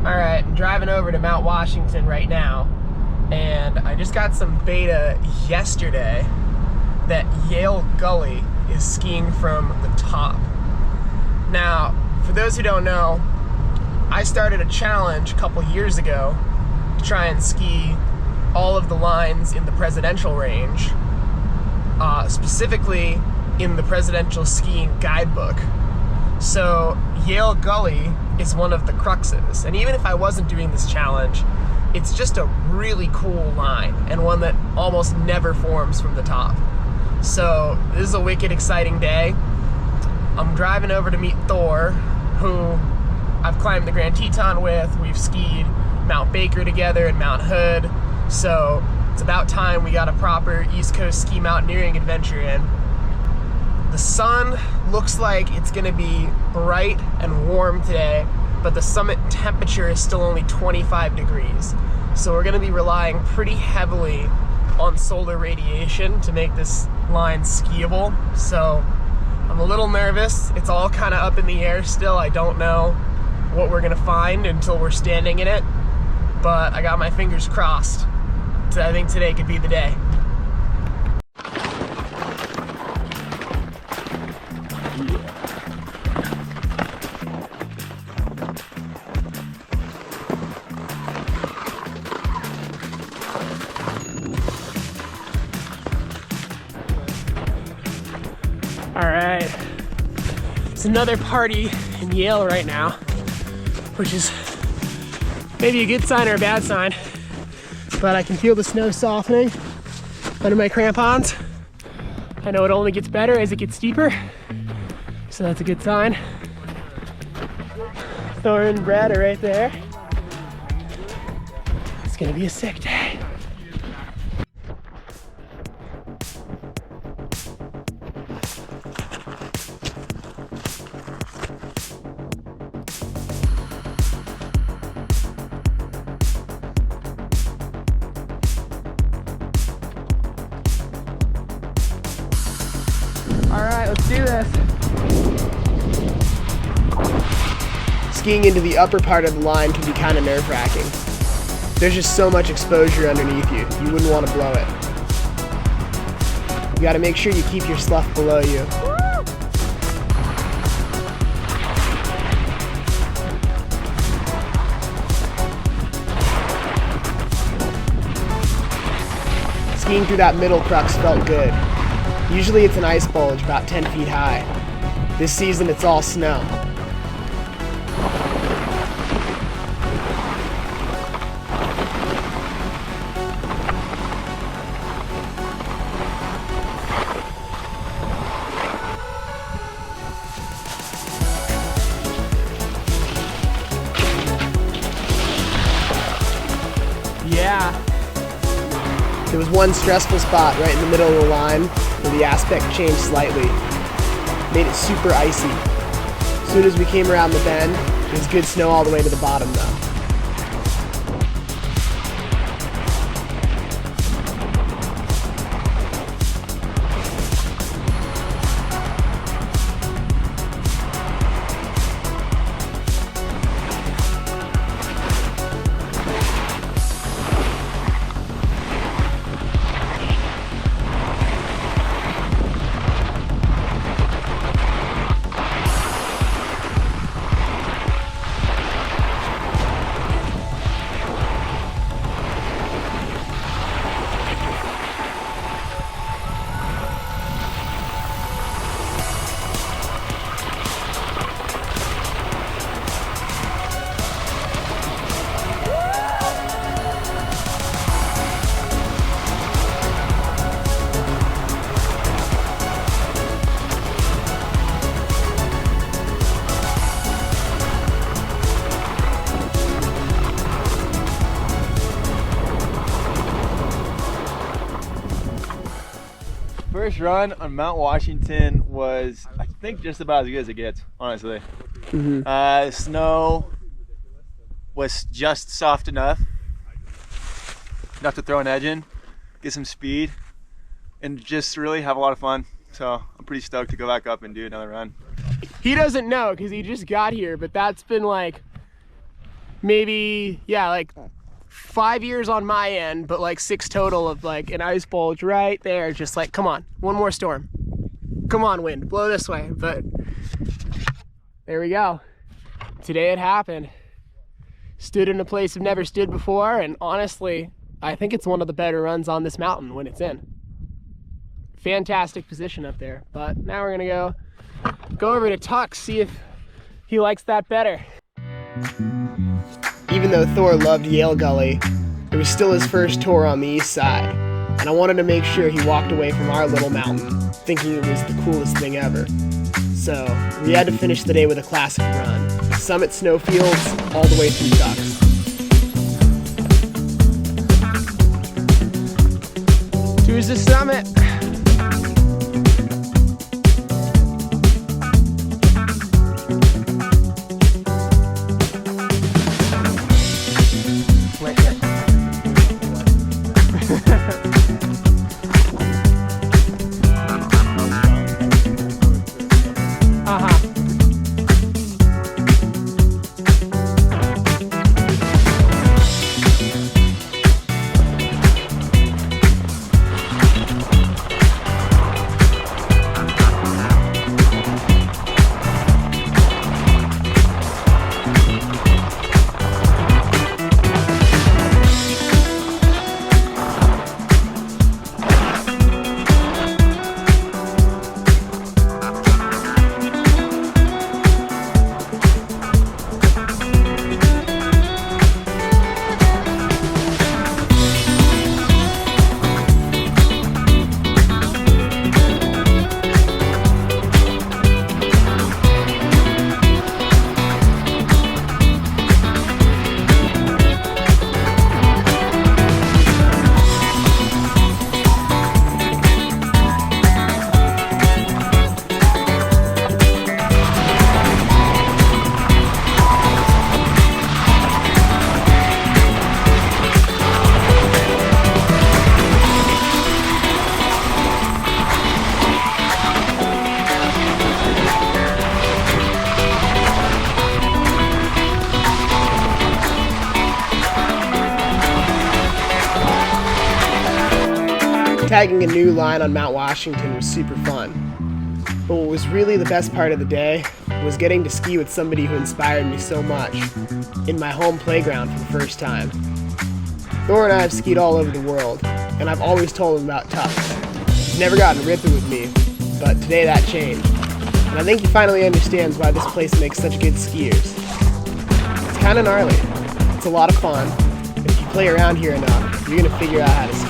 Alright, I'm driving over to Mount Washington right now, and I just got some beta yesterday that Yale Gully is skiing from the top. Now, for those who don't know, I started a challenge a couple years ago to try and ski all of the lines in the presidential range, specifically in the presidential skiing guidebook. So Yale Gully is one of the cruxes, and even if I wasn't doing this challenge, it's just a really cool line and one that almost never forms from the top. So this is a wicked exciting day. I'm driving over to meet Thor, who I've climbed the Grand Teton with. We've skied Mount Baker together and Mount Hood, so it's about time we got a proper East Coast ski mountaineering adventure in. The sun looks like it's gonna be bright and warm today, but the summit temperature is still only 25 degrees. So we're gonna be relying pretty heavily on solar radiation to make this line skiable. So I'm a little nervous. It's all kind of up in the air still. I don't know what we're gonna find until we're standing in it, but I got my fingers crossed. So I think today could be the day. All right, it's another party in Yale right now, which is maybe a good sign or a bad sign, but I can feel the snow softening under my crampons. I know it only gets better as it gets steeper, so that's a good sign. Thor and Brad are right there. It's gonna be a sick day. All right, let's do this. Skiing into the upper part of the line can be kind of nerve-wracking. There's just so much exposure underneath you. You wouldn't want to blow it. You got to make sure you keep your slough below you. Skiing through that middle crux felt good. Usually it's an ice bulge about 10 feet high. This season it's all snow. Yeah. There was one stressful spot right in the middle of the line where the aspect changed slightly. Made it super icy. As soon as we came around the bend, it was good snow all the way to the bottom though. First run on Mount Washington was, I think, just about as good as it gets, honestly. Snow was just soft enough to throw an edge in, get some speed, and just really have a lot of fun. So I'm pretty stoked to go back up and do another run. He doesn't know because he just got here, but that's been like maybe, yeah, like 5 years on my end, but like 6 total of like an ice bulge right there. Just like, come on, one more storm. Come on, wind, blow this way. But there we go. Today it happened. Stood in a place I've never stood before, and honestly, I think it's one of the better runs on this mountain when it's in. Fantastic position up there. But now we're gonna go over to Tuck, see if he likes that better. Even though Thor loved Yale Gully, it was still his first tour on the east side, and I wanted to make sure he walked away from our little mountain thinking it was the coolest thing ever. So we had to finish the day with a classic run. Summit snowfields all the way through Tucks. To's the summit. Tagging a new line on Mount Washington was super fun. But what was really the best part of the day was getting to ski with somebody who inspired me so much in my home playground for the first time. Thor and I have skied all over the world, and I've always told him about Tucks. He's never gotten ripping with me, but today that changed. And I think he finally understands why this place makes such good skiers. It's kind of gnarly. It's a lot of fun. If you play around here enough, you're going to figure out how to ski.